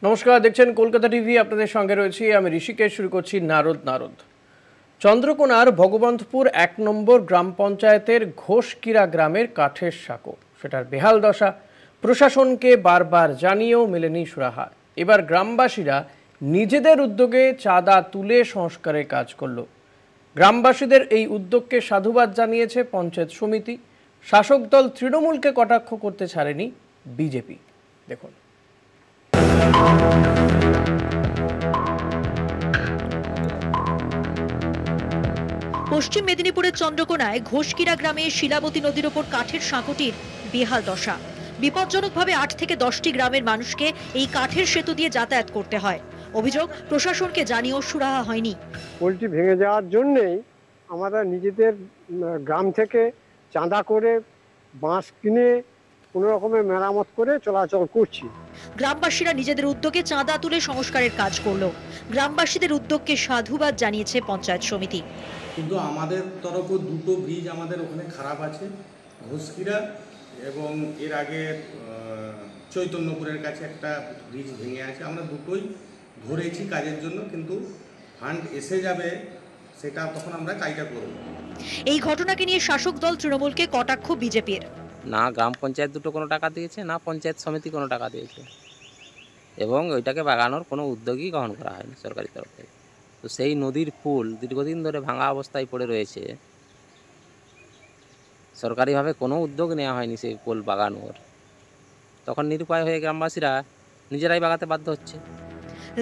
নমস্কার, দেখছেন কলকাতা টিভি। আপনাদের সঙ্গে রয়েছি আমি ঋষিকেশ। শুরু করছি নারদ। চন্দ্রকোনার ভগবন্তপুর ১ নম্বর গ্রাম পঞ্চায়েতের ঘোষকিরা গ্রামের কাঠের সাঁকো, সেটার বেহাল দশা প্রশাসনকে বারবার জানিয়েও মেলেনি সুরাহা। এবার গ্রামবাসীরা নিজেদের উদ্যোগে চাঁদা তুলে সংস্কারের কাজ করল। গ্রামবাসীদের এই উদ্যোগকে সাধুবাদ জানিয়েছে পঞ্চায়েত সমিতি। শাসক দল তৃণমূলকে কটাক্ষ করতে ছাড়েনি বিজেপি। দেখুন। পশ্চিম মেদিনীপুরের চন্দ্রকোনায় ঘোষকিরা গ্রামে শিলাবতী নদীর ওপর কাঠের সাঁকোটির বেহাল দশা। বিপজ্জনকভাবে ৮ থেকে ১০টি গ্রামের মানুষকে এই কাঠের সেতু দিয়ে যাতায়াত করতে হয়। অভিযোগ, প্রশাসনকে জানিয়েও সুরাহা হয়নি। পোলট্রি ভেঙে যাওয়ার জন্যেই আমরা নিজেদের গ্রাম থেকে চাঁদা করে বাঁশ কিনে কোনো রকমের মেরামত করে চলাচল করছি। গ্রামবাসীরা নিজেদের উদ্যোগে চাঁদা তুলে সংস্কারের কাজ করলো। গ্রামবাসীদের উদ্যোগকে সাধুবাদ জানিয়েছে পঞ্চায়েত সমিতি। কিন্তু আমাদের তরফও দুটো ব্রিজ আমাদের ওখানে খারাপ আছে, ঘোষকিরা এবং এর আগে চৈতন্যপুরের কাছে একটা ব্রিজ ভেঙে আছে। আমরা দুটোই ধরেছি কাজের জন্য, কিন্তু ফান্ড এসে যাবে সেটা তখন আমরা কাজটা করব। এই ঘটনাকে নিয়ে শাসক দল তৃণমূলকে কটাক্ষ বিজেপির। না গ্রাম পঞ্চায়েত দুটো কোনো টাকা দিয়েছে, না পঞ্চায়েত সমিতি কোনো টাকা দিয়েছে, এবং ওইটাকে বাগানোর কোনো উদ্যোগই গ্রহণ করা হয়নি সরকারি তরফ থেকে। তো সেই নদীর পুল দীর্ঘদিন ধরে ভাঙা অবস্থায় পড়ে রয়েছে, সরকারিভাবে কোনো উদ্যোগ নেওয়া হয়নি সেই পুল বাগানোর। তখন নিরুপায় হয়ে গ্রামবাসীরা নিজেরাই বাগাতে বাধ্য হচ্ছে।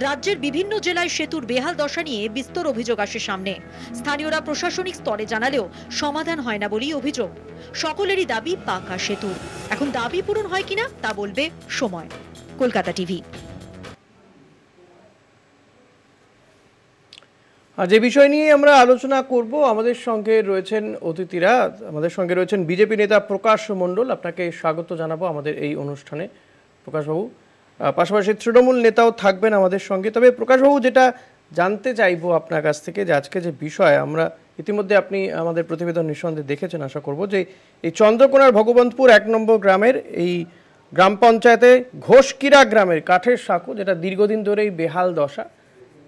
রাজ্যের বিভিন্ন জেলায় সেতুর বেহাল দশা নিয়ে বিস্তর অভিযোগ আসে সামনে। স্থানীয়রা প্রশাসনিক স্তরে জানালেও সমাধান হয় না বলেই অভিযোগ। সকলেরই দাবি পাকা সেতু। এখন দাবি পূরণ হয় কিনা তা বলবে সময়। কলকাতা টিভি। আজ এই বিষয় নিয়ে আমরা আলোচনা করব। আমাদের সঙ্গে রয়েছেন অতিথিরা। আমাদের সঙ্গে রয়েছেন বিজেপি নেতা প্রকাশ মণ্ডল। আপনাকে স্বাগত জানাবো আমাদের এই অনুষ্ঠানে, প্রকাশবাবু। পাশাপাশি তৃণমূল নেতাও থাকবেন আমাদের সঙ্গে। তবে প্রকাশবাবু, যেটা জানতে চাইবো আপনার কাছ থেকে, যে আজকে যে বিষয়, আমরা ইতিমধ্যে আপনি আমাদের প্রতিবেদন নিঃসন্দেহে দেখেছেন আশা করব, যে এই চন্দ্রকোনার ভগবন্তপুর ১ নম্বর গ্রামের এই গ্রাম পঞ্চায়েতে ঘোষকিরা গ্রামের কাঠের সাঁকো, যেটা দীর্ঘদিন ধরেই বেহাল দশা।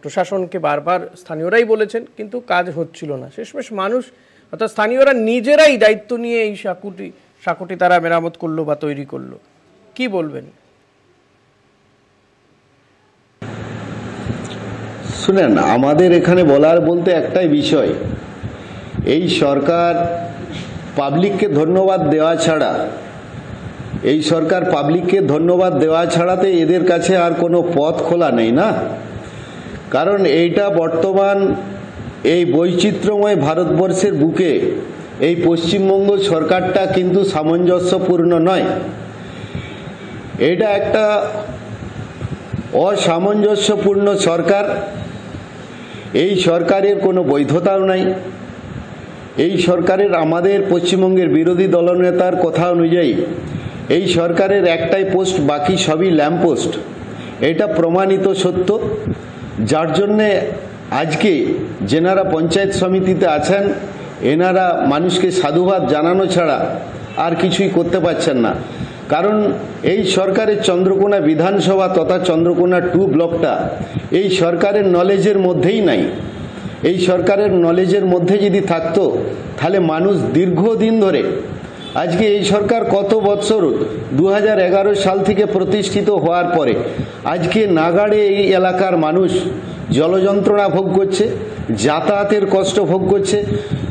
প্রশাসনকে বারবার স্থানীয়রাই বলেছেন, কিন্তু কাজ হচ্ছিল না। শেষমেশ মানুষ, অর্থাৎ স্থানীয়রা নিজেরাই দায়িত্ব নিয়ে এই সাঁকোটি তারা মেরামত করলো বা তৈরি করলো। কি বলবেন? শুনেন, আমাদের এখানে বলার বলতে একটাই বিষয়, এই সরকার পাবলিককে ধন্যবাদ দেওয়া ছাড়াতে এদের কাছে আর কোনো পথ খোলা নেই না। কারণ এইটা বর্তমান এই বৈচিত্র্যময় ভারতবর্ষের বুকে এই পশ্চিমবঙ্গ সরকারটা কিন্তু সামঞ্জস্যপূর্ণ নয়। এটা একটা অসামঞ্জস্যপূর্ণ সরকার। এই সরকারের কোনো বৈধতাও নাই। এই সরকারের, আমাদের পশ্চিমবঙ্গের বিরোধী দলনেতার কথা অনুযায়ী, এই সরকারের একটাই পোস্ট, বাকি সবই ল্যাম্প পোস্ট। এটা প্রমাণিত সত্য। যার জন্যে আজকে যেনারা পঞ্চায়েত সমিতিতে আছেন, এনারা মানুষকে সাধুবাদ জানানো ছাড়া আর কিছুই করতে পারছেন না। কারণ এই সরকারের চন্দ্রকোনা বিধানসভা তথা চন্দ্রকোনা 2 ব্লকটা এই সরকারের নলেজের মধ্যেই নাই। এই সরকারের নলেজের মধ্যে যদি থাকতো, তাহলে মানুষ দীর্ঘদিন ধরে, আজকে এই সরকার কত বৎসর, 2011 সাল থেকে প্রতিষ্ঠিত হওয়ার পরে আজকে নাগাড়ে এই এলাকার মানুষ জলযন্ত্রণা ভোগ করছে, যাতায়াতের কষ্ট ভোগ করছে,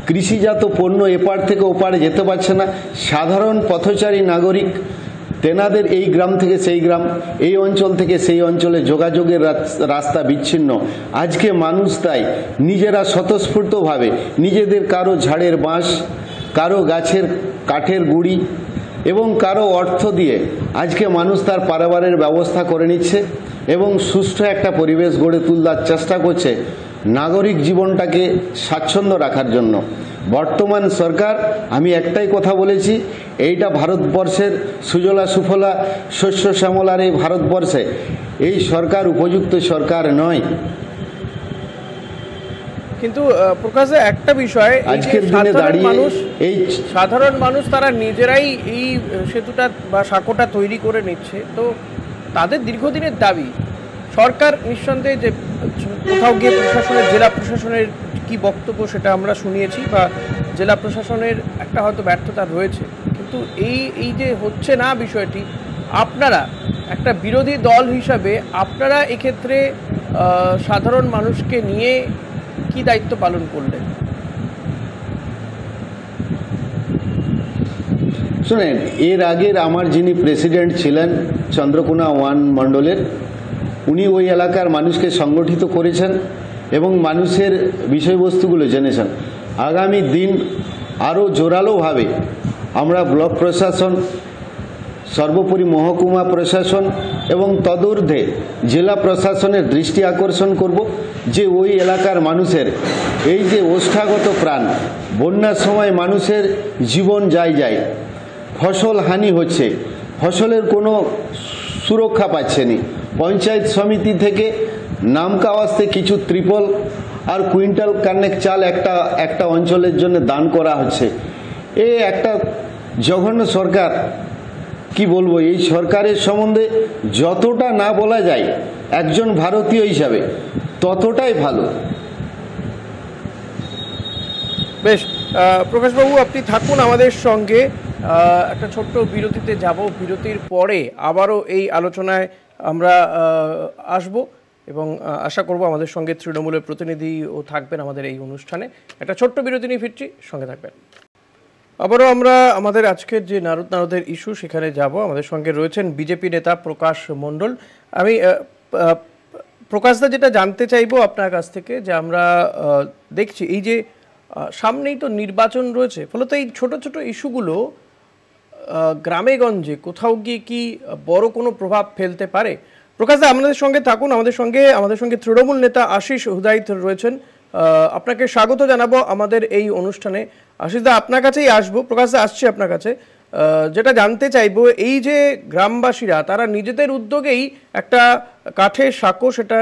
কৃষিজাত পণ্য এপার থেকে ওপার যেতে পারছে না। সাধারণ পথচারী নাগরিক, তেনাদের এই গ্রাম থেকে সেই গ্রাম, এই অঞ্চল থেকে সেই অঞ্চলে যোগাযোগের রাস্তা বিচ্ছিন্ন। আজকে মানুষ তাই নিজেরা স্বতঃস্ফূর্তভাবে নিজেদের কারো ঝাড়ের বাঁশ, কারো গাছের কাঠের গুঁড়ি এবং কারো অর্থ দিয়ে আজকে মানুষ তার পারাবারের ব্যবস্থা করে নিচ্ছে এবং সুষ্ঠু একটা পরিবেশ গড়ে তোলার চেষ্টা করছে নাগরিক জীবনটাকে স্বাচ্ছন্দ্য রাখার জন্য। বর্তমান সরকার, আমি একটাই কথা বলেছি, এইটা ভারতবর্ষের সুজলা সুফলা শস্য শ্যামলার এই ভারতবর্ষে এই সরকার উপযুক্ত সরকার নয়। কিন্তু প্রকাশে একটা বিষয়, আজকের দিনে দাঁড়িয়ে এই সাধারণ মানুষ তারা নিজেরাই এই সেতুটা বা সাঁকোটা তৈরি করে নিচ্ছে, তো তাদের দীর্ঘদিনের দাবি সরকার নিঃসন্দেহে যে কোথাও গিয়ে প্রশাসনের, জেলা প্রশাসনের কি বক্তব্য সেটা আমরা শুনিয়েছি, বা জেলা প্রশাসনের একটা হয়তো ব্যর্থতা রয়েছে, কিন্তু এই যে হচ্ছে না বিষয়টি, আপনারা একটা বিরোধী দল হিসাবে আপনারা এক্ষেত্রে সাধারণ মানুষকে নিয়ে কি দায়িত্ব পালন করলেন? শুনেন, এর আগের আমার যিনি প্রেসিডেন্ট ছিলেন চন্দ্রকোনা 1 মণ্ডলের, উনি ওই এলাকার মানুষকে সংগঠিত করেছেন এবং মানুষের বিষয়বস্তুগুলো জেনেছেন। আগামী দিন আরও জোরালোভাবে আমরা ব্লক প্রশাসন, সর্বোপরি মহকুমা প্রশাসন এবং তদূর্ধ্বে জেলা প্রশাসনের দৃষ্টি আকর্ষণ করব যে ওই এলাকার মানুষের এই যে ওষ্ঠাগত প্রাণ, বন্যার সময় মানুষের জীবন যায়, ফসল হানি হচ্ছে, ফসলের কোনো সুরক্ষা পাচ্ছেনি, পঞ্চায়েত সমিতি থেকে নামকাওয়াস্তে কিছু ত্রিপল আর কুইন্টাল কানেক চাল একটা অঞ্চলের জন্য দান করা হচ্ছে। এই একটা জঘন্য সরকার, কি বলবো, এই সরকারের সম্বন্ধে যতটা না বলা যায় একজন ভারতীয় হিসাবে ততটাই ভালো। বেশ, প্রকাশবাবু আপনি থাকুন আমাদের সঙ্গে, একটা ছোট্ট বিরতিতে যাব, বিরতির পরে আবারও এই আলোচনায় আমরা আসব এবং আশা করব আমাদের সঙ্গে তৃণমূলের প্রতিনিধিও থাকবেন আমাদের এই অনুষ্ঠানে। একটা ছোট্ট বিরতি নিয়ে ফিরছি, সঙ্গে থাকবেন। আবারও আমরা আমাদের আজকের যে নারদের ইস্যু সেখানে যাব। আমাদের সঙ্গে রয়েছেন বিজেপি নেতা প্রকাশ মণ্ডল। আমি প্রকাশদা যেটা জানতে চাইবো আপনার কাছ থেকে, যে আমরা দেখছি এই যে সামনেই তো নির্বাচন রয়েছে, ফলত এই ছোট ছোট ইস্যুগুলো গ্রামে গঞ্জে কোথাও গিয়ে কি বড় কোনো প্রভাব ফেলতে পারে? প্রকাশদা আমাদের সঙ্গে থাকুন, আমাদের সঙ্গে তৃণমূল নেতা আশিস হুদাইত রয়েছেন। আপনাকে স্বাগত জানাবো আমাদের এই অনুষ্ঠানে। আশিসদা আপনার কাছেই আসবো, প্রকাশদা আসছি আপনার কাছে। যেটা জানতে চাইবো, এই যে গ্রামবাসীরা তারা নিজেদের উদ্যোগেই একটা কাঠের সাঁকো, সেটা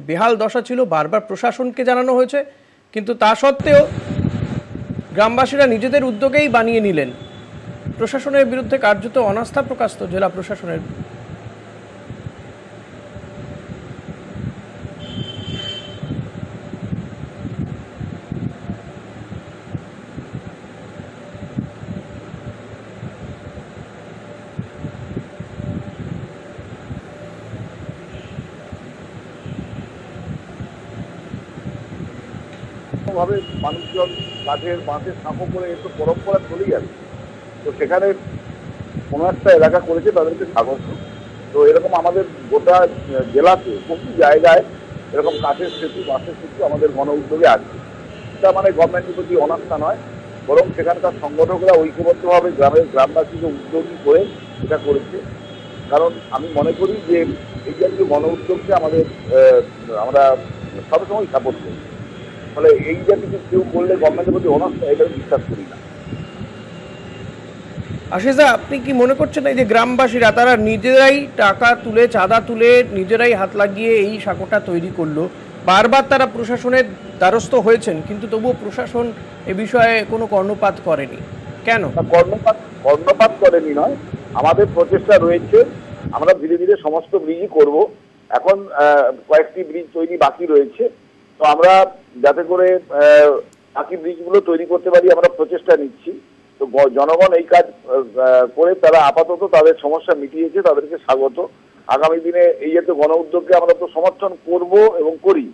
বেহাল দশা ছিল, বারবার প্রশাসনকে জানানো হয়েছে, কিন্তু তা সত্ত্বেও গ্রামবাসীরা নিজেদের উদ্যোগেই বানিয়ে নিলেন। প্রশাসনের বিরুদ্ধে কার্যত অনাস্থা প্রকাশ তো জেলা প্রশাসনের। ভাবে মানুষজন কাঠের বাঁশের সাঁকো করে একটু পরম্পরা চলেই যাচ্ছে। তো সেখানে কোনো একটা এলাকা করেছে তাদেরকে স্বাগত। তো এরকম আমাদের গোটা জেলাতে বহু জায়গায় এরকম কাঠের সেতু, বাঁশের সেতু আমাদের গণ উদ্যোগে আছে। এটা মানে গভর্নমেন্টের প্রতি অনাস্থা নয়, বরং সেখানকার সংগঠকরা ঐক্যবদ্ধভাবে গ্রামবাসীকে উদ্যোগী করে এটা করেছে। কারণ আমি মনে করি যে এই জাতীয় গণ উদ্যোগকে আমরা সবসময় সাপোর্ট করি। ফলে এই জাতীয় কেউ করলে গভর্নমেন্টের প্রতি অনাস্থা, এটা বিশ্বাস করি না। আশিসদা, আপনি কি মনে করছেন এই যে গ্রামবাসীরা তারা নিজেরাই টাকা তুলে, চাঁদা তুলে, নিজেরাই হাত লাগিয়ে এই সাঁকোটা তৈরি করলো, বারবার তারা প্রশাসনের দ্বারস্থ হয়েছেন, কিন্তু তবুও প্রশাসন এ বিষয়ে কোনো কর্ণপাত করেনি, কেন? কর্ণপাত করেনি নয়, আমাদের প্রচেষ্টা রয়েছে। আমরা ধীরে ধীরে সমস্ত ব্রিজই করব। এখন কয়েকটি ব্রিজ তৈরি বাকি রয়েছে। তো আমরা যাতে করে বাকি ব্রিজগুলো তৈরি করতে পারি আমরা প্রচেষ্টা নিচ্ছি। তো জনগণ এই কাজ করে তারা আপাতত তাদের সমস্যা মিটিয়েছে, তাদেরকে স্বাগত। আগামী দিনে এই জাতীয় গণ উদ্যোগকে আমরা তো সমর্থন করব এবং করি।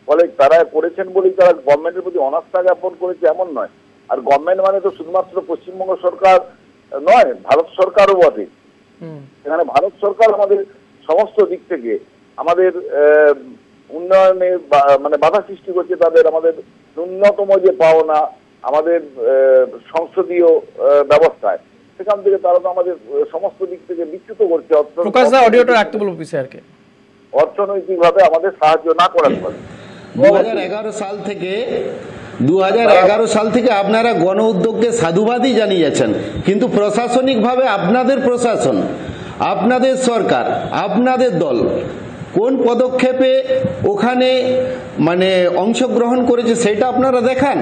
ফলে তারা করেছেন বলেই তারা গভর্নমেন্টের প্রতি অনাস্থা জ্ঞাপন করেছে এমন নয়। আর গভর্নমেন্ট মানে তো শুধুমাত্র পশ্চিমবঙ্গ সরকার নয়, ভারত সরকারও বটে। এখানে ভারত সরকার আমাদের সমস্ত দিক থেকে আমাদের উন্নয়নে মানে বাধা সৃষ্টি করছে। আমাদের ন্যূনতম যে পাওনা আমাদের সংসদীয় ব্যবস্থায়, সেখান থেকে তারা তো আমাদের সমস্ত দিক থেকে বিচ্যুত করছে। অর্থনৈতিকভাবে আমাদের সাহায্য না করার ফলে 2011 সাল থেকে আপনারা গণ উদ্যোগকে সাধুবাদই জানিয়েছেন, কিন্তু প্রশাসনিকভাবে আপনাদের প্রশাসন, আপনাদের সরকার, আপনাদের দল কোন পদক্ষেপে ওখানে মানে অংশগ্রহণ করেছে সেটা আপনারা দেখান।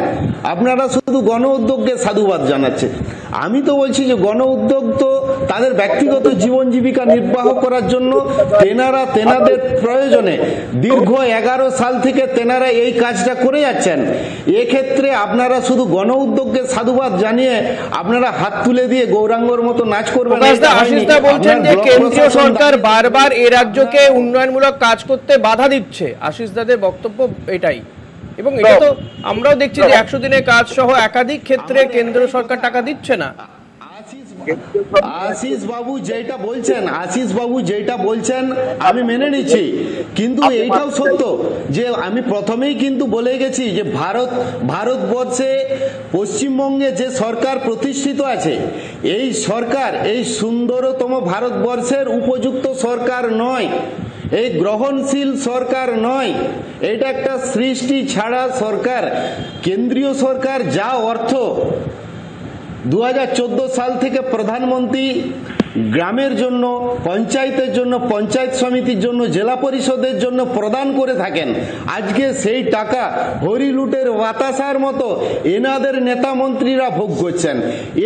আপনারা শুধু গণ উদ্যোগকে সাধুবাদ জানাচ্ছেন। আমি তো বলছি যে গণ উদ্যোগ তো তাদের ব্যক্তিগত জীবন জীবিকা নির্বাহ করার জন্য তেনাদের প্রয়োজনে দীর্ঘ 11 সাল থেকে তেনারা এই কাজটা করে যাচ্ছেন। এক্ষেত্রে আপনারা শুধু গণ উদ্যোগকে সাধুবাদ জানিয়ে আপনারা হাত তুলে দিয়ে গৌরাঙ্গর মতো নাচ করবেন। আশিসদা বলছেন যে কেন্দ্রীয় সরকার বারবার এই রাজ্যকে উন্নয়নমূলক কাজ করতে বাধা দিচ্ছে, আশিসদাদের বক্তব্য এটাই। এবং এটা তো আমরাও দেখছি যে 100 দিনের কাজ সহ একাধিক ক্ষেত্রে কেন্দ্র সরকার টাকা দিচ্ছে না। আশিস বাবু যেটা বলছেন আমি মেনে নিচ্ছি, কিন্তু এইটাও সত্য যে আমি প্রথমেই কিন্তু বলে গেছি যে ভারতবর্ষে পশ্চিমবঙ্গে যে সরকার প্রতিষ্ঠিত আছে, এই সরকার এই সুন্দরতম ভারতবর্ষের উপযুক্ত সরকার নয়, এই গ্রহণশীল সরকার নয়, এটা একটা সৃষ্টি ছাড়া সরকার। কেন্দ্রীয় সরকার যা অর্থ 2014 সাল থেকে প্রধানমন্ত্রী গ্রামের জন্য, পঞ্চায়েতের জন্য, পঞ্চায়েত সমিতির জন্য, জেলা পরিষদের জন্য প্রদান করে থাকেন, আজকে সেই টাকা হরিলুটের বাতাসার মতো এনাদের নেতা মন্ত্রীরা ভোগ করছেন।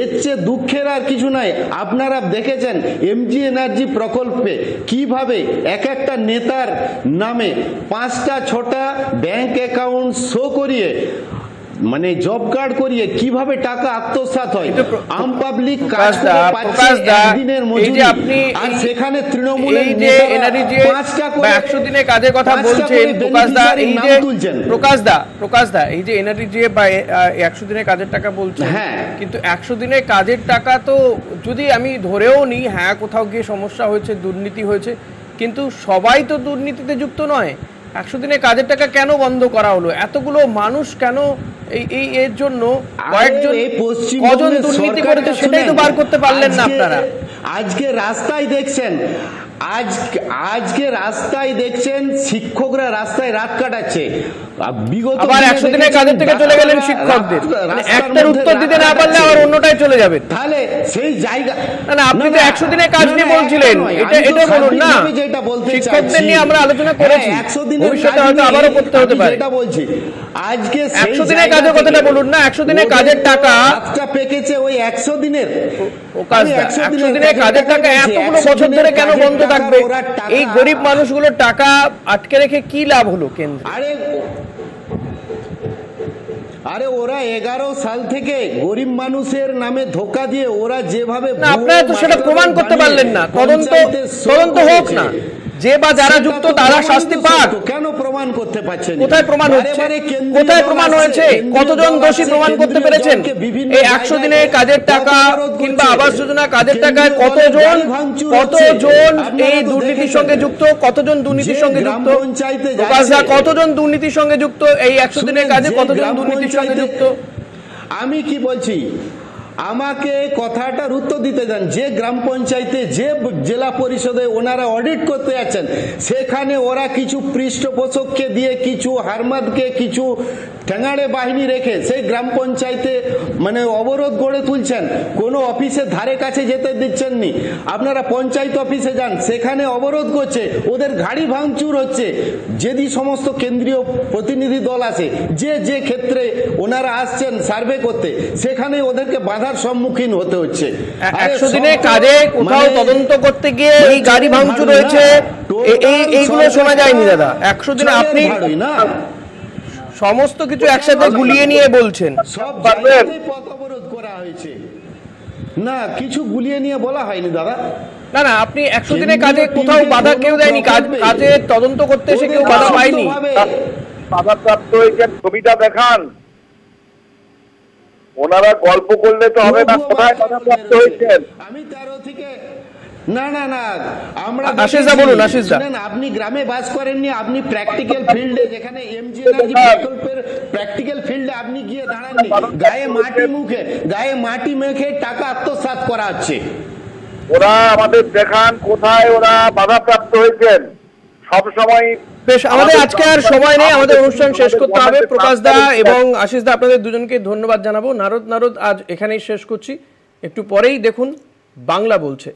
এর চেয়ে দুঃখের আর কিছু নাই। আপনারা দেখেছেন এমজি এনার্জি প্রকল্পে কিভাবে এক একটা নেতার নামে 5টা 6টা ব্যাংক অ্যাকাউন্ট শো করিয়ে, মানে জব কার্ড করিয়ে কিভাবে টাকা আত্মসাৎ হয়। আম পাবলিক কাজ করে পাচ্ছে একদিনের মজুরি, আর সেখানে তৃণমূলের নেতারা 5টা করে 100 দিনের কাজের কথা বলছেন প্রকাশদা। এই যে প্রকাশদা এই যে এনআরজি বা 100 দিনের কাজের টাকা বলছেন, হ্যাঁ, কিন্তু 100 দিনের কাজের টাকা তো যদি আমি ধরেও নিই, হ্যাঁ কোথাও গিয়ে সমস্যা হয়েছে, দুর্নীতি হয়েছে, কিন্তু সবাই তো দুর্নীতিতে যুক্ত নয়। 100 দিনের কাজের টাকা কেন বন্ধ করা হলো? এতগুলো মানুষ কেন এর জন্য কজন দুর্নীতি করেছে সেটাই তো বার করতে পারলেন না আপনারা। আজকে রাস্তায় দেখছেন শিক্ষকরা রাস্তায় রাত কাটাচ্ছে। বিগত আবার 100 দিনের কাজের থেকে চলে গেলেন শিক্ষকদের, একটার উত্তর দিতে না পারলে আবার অন্যটাই চলে যাবে। তাহলে সেই জায়গা না, আপনি তো 100 দিনের কাজ নিয়ে বলছিলেন, এটা বলুন না। শিক্ষকদের নিয়ে আমরা আলোচনা করেছি, ভবিষ্যতে হয়তো আবারও করতে হতে পারে। এটা বলছি আজকে 100 দিনের কাজের কথাটা বলুন না। 100 দিনের কাজের টাকা পেকেছে ওই 100 দিনের 100 দিনের কাজের টাকা এতগুলো বছর ধরে কেন বন্ধ থাকবে? এই গরিব মানুষগুলোর টাকা আটকে রেখে কি লাভ হলো কেন্দ্র? আরে ওরা 11 সাল থেকে গরিব মানুষের নামে ধোকা দিয়ে ওরা যেভাবে, আপনারা তো সেটা প্রমাণ করতে পারলেন না। তদন্ত হোক না, যে বা যারা যুক্ত তারা শাস্তি পাক। কেন প্রমাণ করতে পারছেন? কোথায় প্রমাণ হচ্ছে? কোথায় প্রমাণ হয়েছে? কতজন দোষী প্রমাণ করতে পেরেছেন? এই 100 দিনের কাজের টাকা কিংবা আবাস যোজনা কাজের টাকায় কতজন এই দুর্নীতির সঙ্গে যুক্ত? কতজন দুর্নীতির সঙ্গে যুক্ত? কতজন দুর্নীতির সঙ্গে যুক্ত? এই 100 দিনের কাজে কতজন দুর্নীতির সঙ্গে যুক্ত? আমি কি বলছি, আমাকে কথাটার উত্তর দিতে দেন। যে গ্রাম পঞ্চায়েতে, যে জেলা পরিষদে ওনারা অডিট করতে যাচ্ছেন, সেখানে ওরা কিছু পৃষ্ঠপোষককে দিয়ে, কিছু হারমাদকে, কিছু ঠ্যাঙাড়ে বাহিনী রেখে সেই গ্রাম পঞ্চায়েতে মানে অবরোধ গড়ে তুলছেন। কোনো অফিসের ধারে কাছে যেতে দিচ্ছেন নি। আপনারা পঞ্চায়েত অফিসে যান, সেখানে অবরোধ করছে, ওদের গাড়ি ভাঙচুর হচ্ছে। যদি সমস্ত কেন্দ্রীয় প্রতিনিধি দল আছে, যে ক্ষেত্রে ওনারা আসছেন সার্ভে করতে, সেখানে ওদেরকে বাধার সম্মুখীন হতে হচ্ছে। 100 দিনের কাজে কোথাও তদন্ত করতে গিয়ে এই গাড়ি ভাঙচুর হয়েছে, এইগুলো শোনা যায়নি দাদা। 100 দিনে আপনি সমস্ত কিছু একসাথে গুলিয়ে নিয়ে বলছেন। সব জায়গাতেই পথ অবরোধ করা হয়েছে না, কিছু গুলিয়ে নিয়ে বলা হয়নি দাদা। না, আপনি 100 দিনের কাজে কোথাও বাধা কেউ দেয়নি, কাজে তদন্ত করতে এসে কেউ বাধা পায়নি। বাধাপ্রাপ্ত হয়েছেন, ছবিটা দেখান। ওনারা গল্প করলে তো হবে না, কোথায় বাধাপ্রাপ্ত হয়েছেন? আমি 13 থেকে না আমরা আশিসদা বলুন। আশিসদা, আপনি গ্রামে বাস করেননি, আপনি প্র্যাকটিক্যাল ফিল্ডে, যেখানে এমজি এনার্জি প্রকল্পের প্র্যাকটিক্যাল ফিল্ডে আপনি গিয়ে দাঁড়াননি। গায়ে মাটি মেখে টাকা আত্মসাৎ করা হচ্ছে। ওরা আমাদের দেখান কোথায় ওরা বাধাপ্রাপ্ত হয়েছেন। সব সময় বেশ, আমাদের আজকে আর সময় নেই, আমাদের অনুষ্ঠান শেষ করতে হবে। প্রকাশদা এবং আশিসদা, আপনাদের দুজনকে ধন্যবাদ জানাবো। নারদ আজ এখানেই শেষ করছি। একটু পরেই দেখুন বাংলা বলছে।